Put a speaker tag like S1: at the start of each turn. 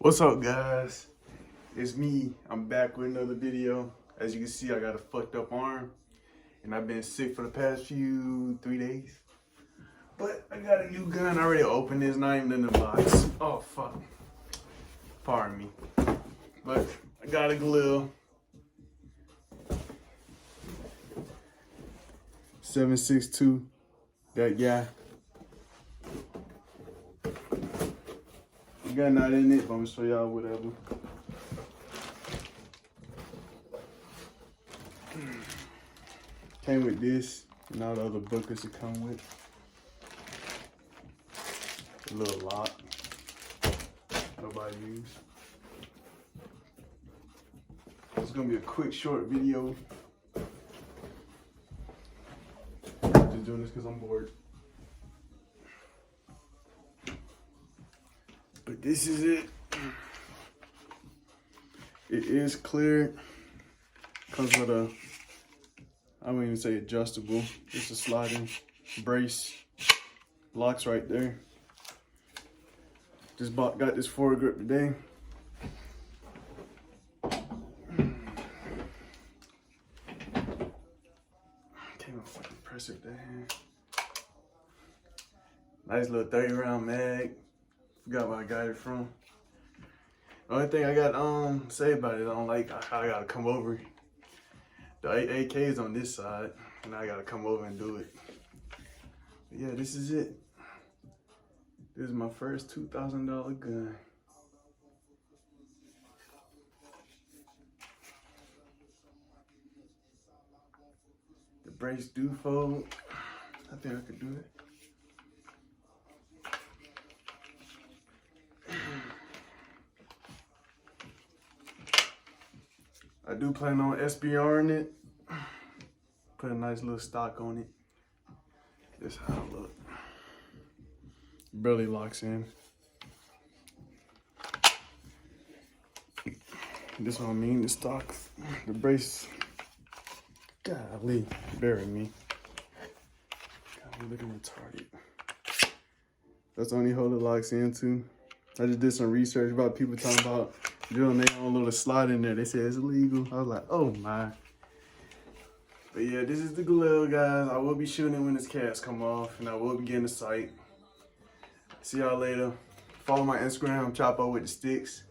S1: What's up, guys? It's me. I'm back with another video. As you can see, I got a fucked up arm and I've been sick for the past 3 days. But I got a new gun. I already opened this, not even in the box. Oh fuck. Pardon me. But I got a GALIL 7.62. That guy. The gun not in it, but I'm gonna show y'all whatever. Came with this and all the other buckets it come with. A little lock. Nobody use. It's gonna be a quick, short video. Just doing this because I'm bored. But this is it. It is clear. Comes with a, I wouldn't even say adjustable. It's a sliding brace. Locks right there. Just got this foregrip today. Can't even fucking press it there. Nice little 30 round mag. Forgot where I got it from. The only thing I got to say about it, I don't like how I gotta come over. The AK is on this side, and I gotta come over and do it. But yeah, this is it. This is my first $2,000 gun. The brace do fold. I think I could do it. I do plan on SBRing it. Put a nice little stock on it. This is how it look. Barely locks in. This what I mean, the stock, the brace. Golly, bury me. God, I'm looking retarded. That's the only hole it locks into. I just did some research about people talking about drilling their own little slot in there. They said it's illegal. I was like, oh my. But yeah, this is the GALIL, guys. I will be shooting it when this cast come off, and I will be getting the sight. See y'all later. Follow my Instagram, Chapo with the Sticks.